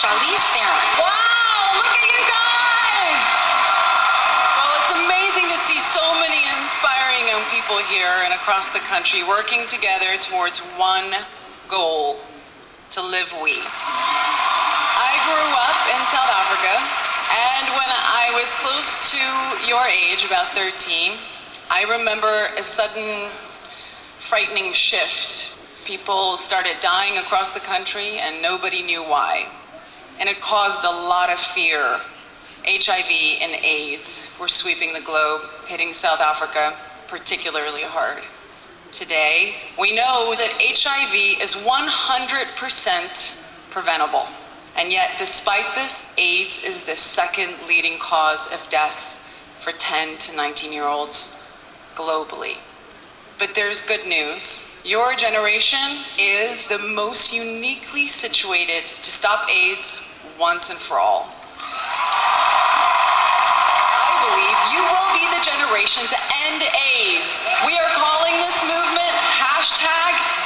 Charlize Theron. Wow, look at you guys! Well, it's amazing to see so many inspiring young people here and across the country working together towards one goal, to live we. I grew up in South Africa, and when I was close to your age, about 13, I remember a sudden frightening shift. People started dying across the country and nobody knew why. And it caused a lot of fear. HIV and AIDS were sweeping the globe, hitting South Africa particularly hard. Today, we know that HIV is 100% preventable. And yet, despite this, AIDS is the second leading cause of death for 10 to 19-year-olds globally. But there's good news. Your generation is the most uniquely situated to stop AIDS once and for all. I believe you will be the generation to end AIDS. We are calling this movement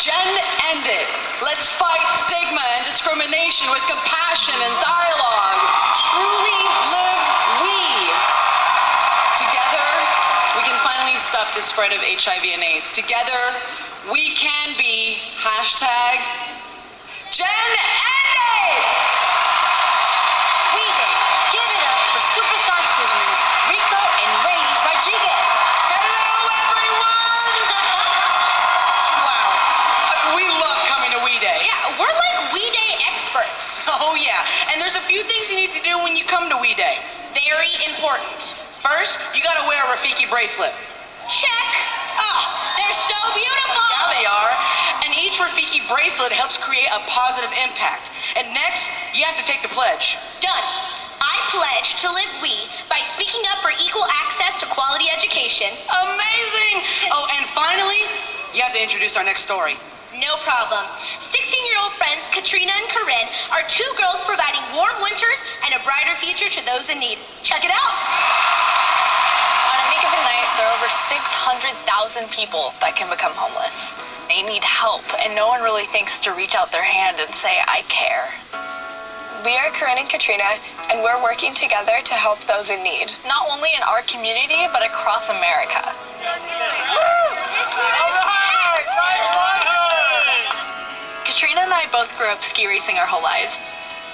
#GenEndIt. Let's fight stigma and discrimination with compassion and dialogue. Truly live we. Together, we can finally stop the spread of HIV and AIDS. Together, we can be #GenEndIt. We Day. Give it up for superstar siblings Rico and Ray Rodriguez. Hello, everyone! Wow. We love coming to We Day. Yeah, we're like We Day experts. Oh, yeah. And there's a few things you need to do when you come to We Day. Very important. First, you got to wear a Rafiki bracelet. Check. Oh, they're so beautiful. Yeah, they are. And each Rafiki bracelet helps create a positive impact. And next, you have to take the pledge. Done. I pledge to live we by speaking up for equal access to quality education. Amazing! Oh, and finally, you have to introduce our next story. No problem. 16-year-old friends Katrina and Corinne are two girls providing warm winters and a brighter future to those in need. Check it out. On any given night, there are over 600,000 people that can become homeless. They need help, and no one really thinks to reach out their hand and say, I care. We are Corinne and Katrina, and we're working together to help those in need, not only in our community, but across America. Katrina and I both grew up ski racing our whole lives.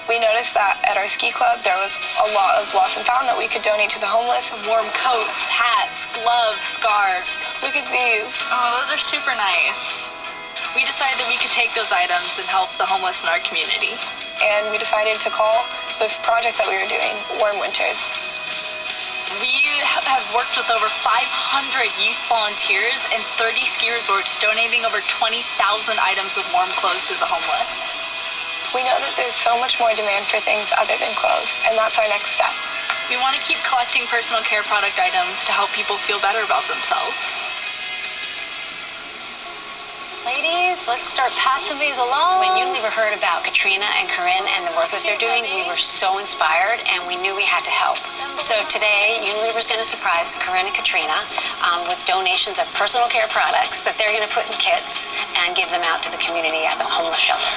We noticed that at our ski club there was a lot of lost and found that we could donate to the homeless. Warm coats, hats, gloves, scarves. Look at these. Oh, those are super nice. We decided that we could take those items and help the homeless in our community. And we decided to call this project that we were doing Warm Winters. We have worked with over 500 youth volunteers and 30 ski resorts, donating over 20,000 items of warm clothes to the homeless. We know that there's so much more demand for things other than clothes, and that's our next step. We want to keep collecting personal care product items to help people feel better about themselves. Ladies, let's start passing these along. When Unilever heard about Katrina and Corinne and the work that they're doing, we were so inspired and we knew we had to help. So today, Unilever is going to surprise Corinne and Katrina with donations of personal care products that they're going to put in kits and give them out to the community at the homeless shelter.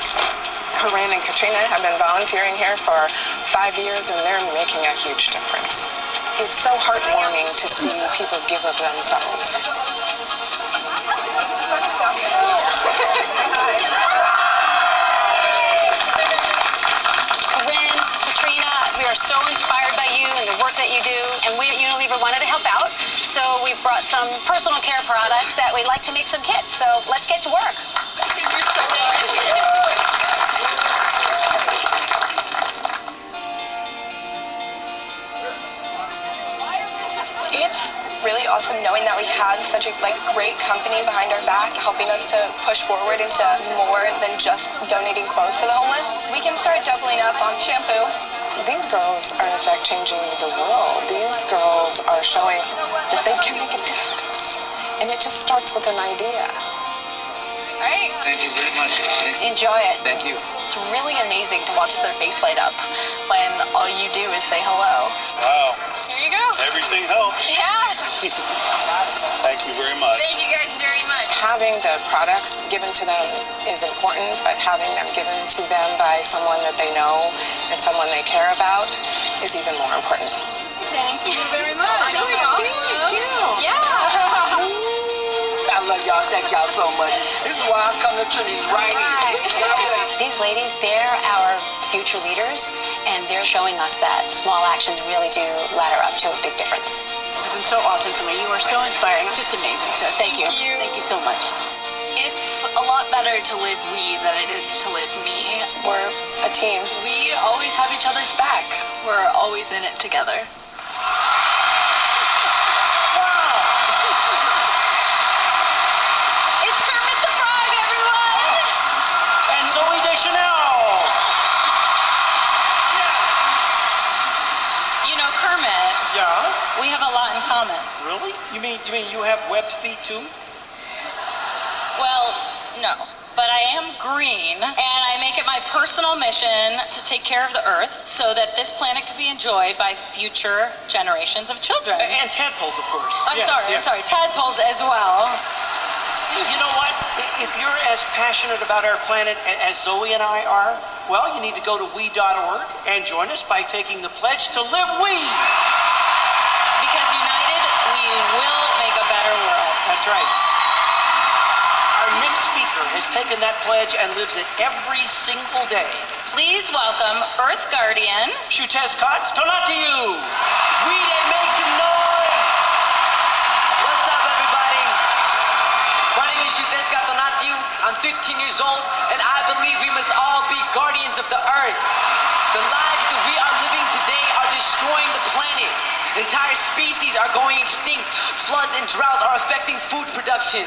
Corinne and Katrina have been volunteering here for 5 years and they're making a huge difference. It's so heartwarming to see people give of themselves. Corinne, Katrina, we are so inspired by you and the work that you do, and we at Unilever wanted to help out, so we've brought some personal care products that we'd like to make some kits, so let's get to work. It's really awesome knowing that we have such a great company behind our back, helping us to push forward into more than just donating clothes to the homeless. We can start doubling up on shampoo. These girls are in fact changing the world. These girls are showing that they can make a difference. And it just starts with an idea. All right. Thank you very much. Enjoy it. Thank you. It's really amazing to watch their face light up when all you do is say hello. Wow. Here you go. Everything helps. Yeah. Thank you very much. Thank you guys very much. having the products given to them is important, but having them given to them by someone that they know and someone they care about is even more important. Thank you very much. Yeah. I love y'all. Thank y'all so much. This is why I come to Trinity right here. These ladies, they're our future leaders, and they're showing us that small actions really do ladder up to a big difference. This has been so awesome for me. You are so inspiring. Just amazing. So thank you. Thank you so much. It's a lot better to live we than it is to live me. We're a team. We always have each other's back. We're always in it together. It's Kermit the Frog, everyone! And Zoe Deschanel. You know, Kermit, Yeah. we have a lot in common. Really? You mean you have webbed feet too? Well, no. But I am green, and I make it my personal mission to take care of the Earth so that this planet can be enjoyed by future generations of children. And tadpoles, of course. I'm Yes, sorry, yes. tadpoles as well. You know what? If you're as passionate about our planet as Zoe and I are, well, you need to go to we.org and join us by taking the pledge to live we. Because united, we will make a better world. That's right. Our next speaker has taken that pledge and lives it every single day. Please welcome Earth Guardian. Shutescott, Tonatiuh. We that make some noise! What's up, everybody? My name is Shutescott Tonatiuh. I'm 15 years old, and I believe we must all be guardians of the earth. The lives that we are living today are destroying the planet. Entire species are going extinct. Floods and droughts are affecting food production.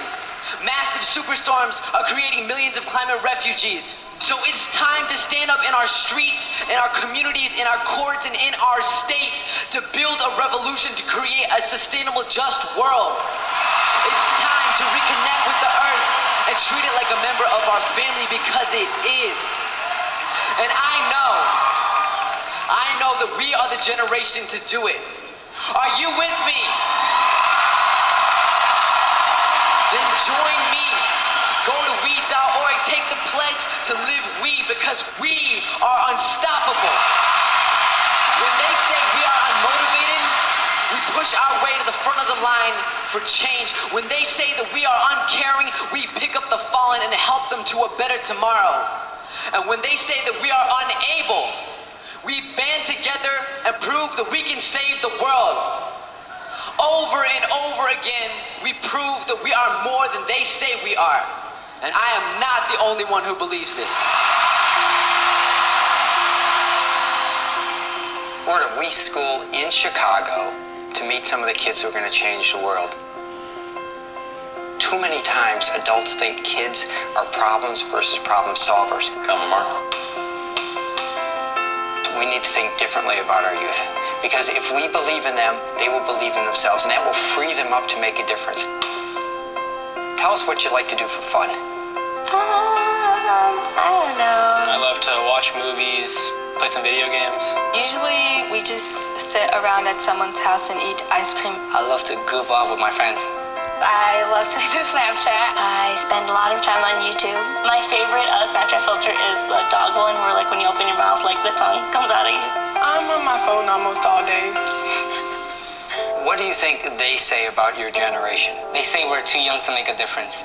Massive superstorms are creating millions of climate refugees. So it's time to stand up in our streets, in our communities, in our courts, and in our states to build a revolution to create a sustainable, just world. It's time to reconnect with the earth and treat it like a member of our family because it is. And I know that we are the generation to do it. Are you with me? Then join me. Go to we.org, take the pledge to live we because we are unstoppable. When they say we are unmotivated, we push our way to the front of the line for change. When they say that we are uncaring, we pick up the fallen and help them to a better tomorrow. And when they say that we are unable, we band together and prove that we can save the world. Over and over again, we prove that we are more than they say we are. And I am not the only one who believes this. We're at a We School in Chicago to meet some of the kids who are going to change the world. Too many times, adults think kids are problems versus problem solvers. Come, Mark. We need to think differently about our youth. Because if we believe in them, they will believe in themselves, and that will free them up to make a difference. Tell us what you like to do for fun. I don't know. I love to watch movies, play some video games. Usually we just sit around at someone's house and eat ice cream. I love to goof off with my friends. I love to do Snapchat. I spend a lot of time on YouTube. My favorite Snapchat filter is the dog one where like when you open your mouth, like the tongue comes out of you. I'm on my phone almost all day. What do you think they say about your generation? They say we're too young to make a difference.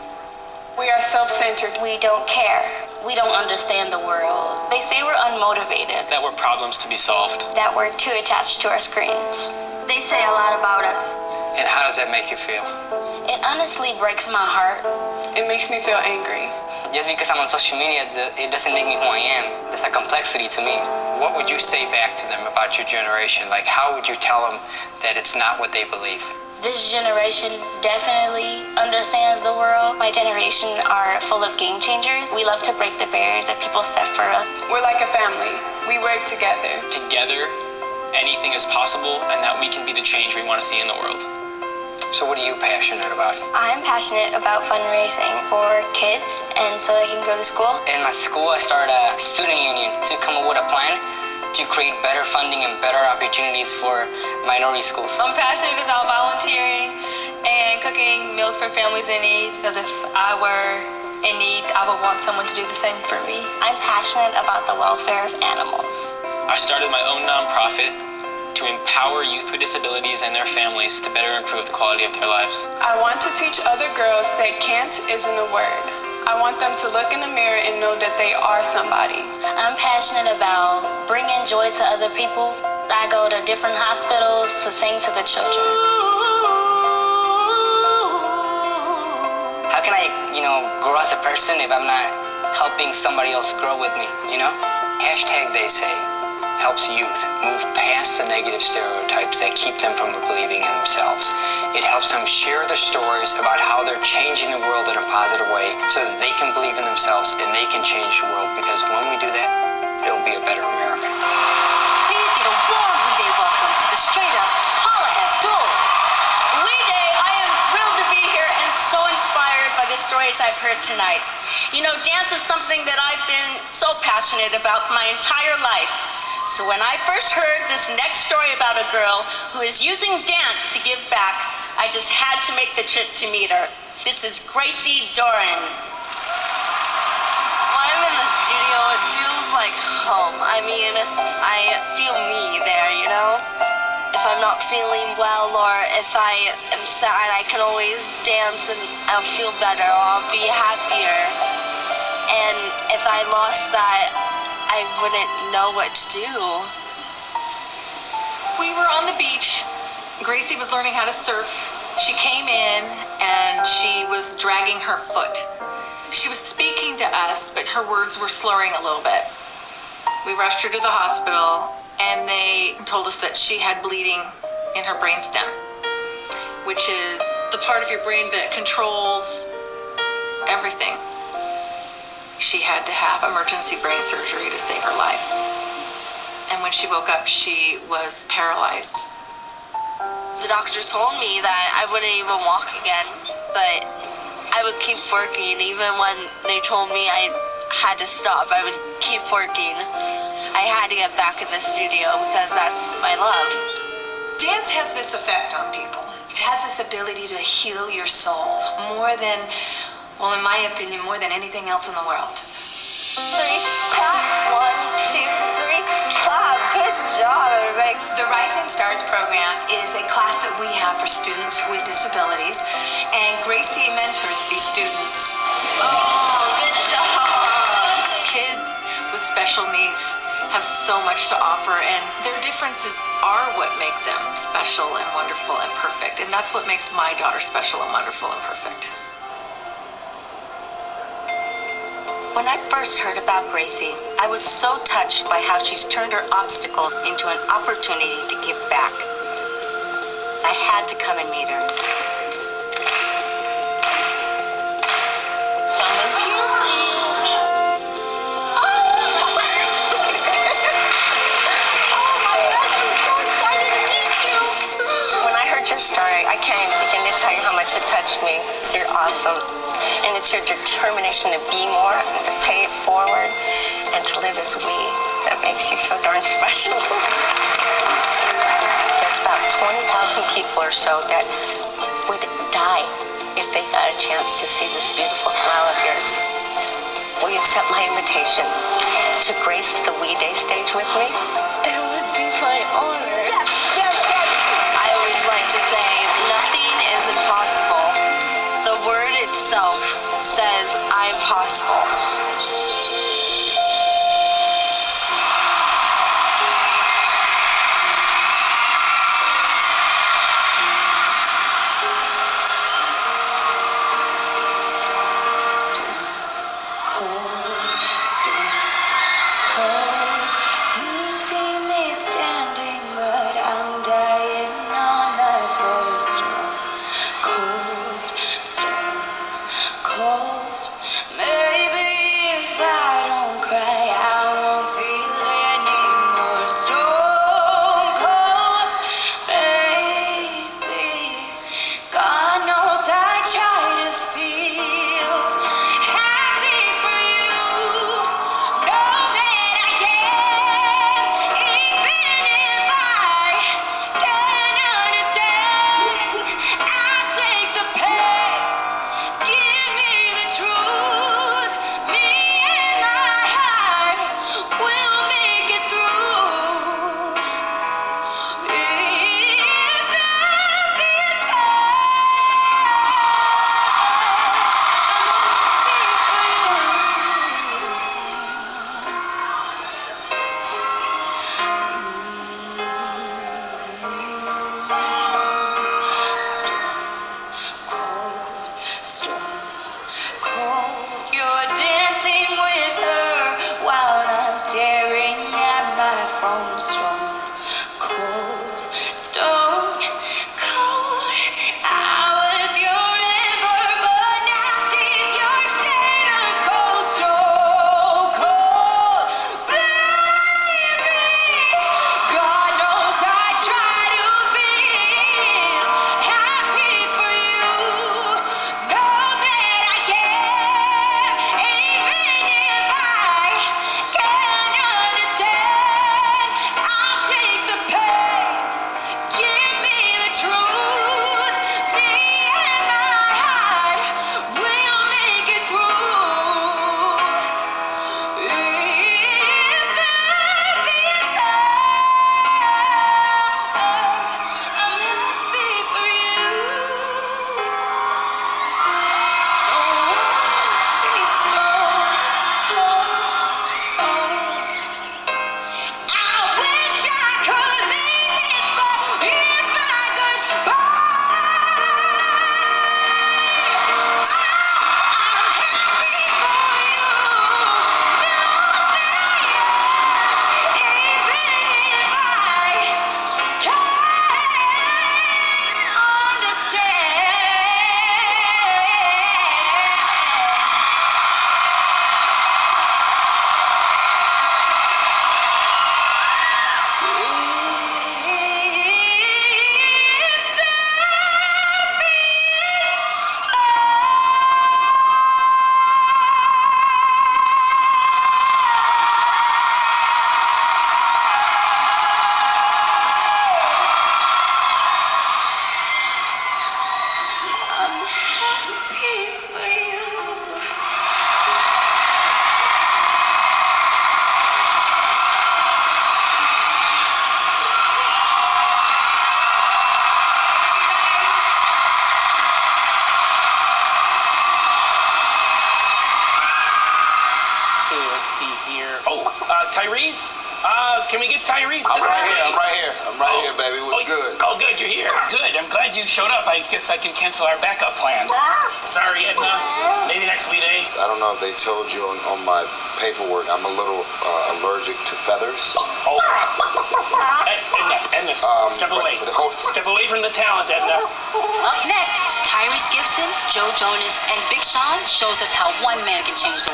We are self-centered. We don't care. We don't understand the world. They say we're unmotivated. That we're problems to be solved. That we're too attached to our screens. They say a lot about us. And how does that make you feel? It honestly breaks my heart. It makes me feel angry. Just because I'm on social media, it doesn't make me who I am. There's a complexity to me. What would you say back to them about your generation? Like, how would you tell them that it's not what they believe? This generation definitely understands the world. My generation are full of game changers. We love to break the barriers that people set for us. We're like a family. We work together. Together, anything is possible, and that we can be the change we want to see in the world. So what are you passionate about? I'm passionate about fundraising for kids and so they can go to school. In my school, I started a student union to come up with a plan to create better funding and better opportunities for minority schools. I'm passionate about volunteering and cooking meals for families in need, because if I were in need, I would want someone to do the same for me. I'm passionate about the welfare of animals. I started my own nonprofit to empower youth with disabilities and their families to better improve the quality of their lives. I want to teach other girls that can't isn't a word. I want them to look in the mirror and know that they are somebody. I'm passionate about bringing joy to other people. I go to different hospitals to sing to the children. How can I, grow as a person if I'm not helping somebody else grow with me, Hashtag they say helps youth move past the negative stereotypes that keep them from believing in themselves. It helps them share their stories about how they're changing the world in a positive way so that they can believe in themselves and they can change the world, because when we do that, it'll be a better America. Please give a warm We Day welcome to the straight up Paula Abdul. We Day, I am thrilled to be here and so inspired by the stories I've heard tonight. Dance is something that I've been so passionate about for my entire life. So when I first heard this next story about a girl who is using dance to give back, I just had to make the trip to meet her. This is Gracie Doran. When I'm in the studio, it feels like home. I feel me there, If I'm not feeling well or if I am sad, I can always dance and I'll feel better or I'll be happier. And if I lost that, I wouldn't know what to do. We were on the beach. Gracie was learning how to surf. She came in and she was dragging her foot. She was speaking to us, but her words were slurring a little bit. We rushed her to the hospital, and they told us that she had bleeding in her brainstem, which is the part of your brain that controls everything. She had to have emergency brain surgery to save her life. And when she woke up, she was paralyzed. The doctors told me that I wouldn't even walk again, but I would keep working. Even when they told me I had to stop, I would keep working. I had to get back in the studio because that's my love. Dance has this effect on people. It has this ability to heal your soul more than, in my opinion, more than anything else in the world. 3, clap. 1, 2, 3, clap. Good job, everybody. The Rising Stars program is a class that we have for students with disabilities, and Gracie mentors these students. Oh, good job. Kids with special needs have so much to offer, and their differences are what make them special and wonderful and perfect. And that's what makes my daughter special and wonderful and perfect. When I first heard about Gracie, I was so touched by how she's turned her obstacles into an opportunity to give back. I had to come and meet her. Someone's here. When I heard your story, I can't even begin to tell you how much it touched me. You're awesome. And it's your determination to be more and to pay it forward and to live as we that makes you so darn special. There's about 20,000 people or so that would die if they got a chance to see this beautiful smile of yours. Will you accept my invitation to grace the We Day stage with me? It would be my honor. Yes, yes, yes. I always like to say, nothing is impossible. The word itself says, I'm possible. Maybe Okay, let's see here. Oh, Tyrese? Can we get Tyrese? I'm right here, baby. What's good? Oh, good, you're here. Good. I'm glad you showed up. I guess I can cancel our backup plan. Sorry, Edna. Maybe next week, eh? I don't know if they told you on my paperwork, I'm a little allergic to feathers. Oh. Edna, step away. Step away from the talent, Edna. Up next, Tyrese Gibson, Joe Jonas, and Big Sean shows us how one man can change the world.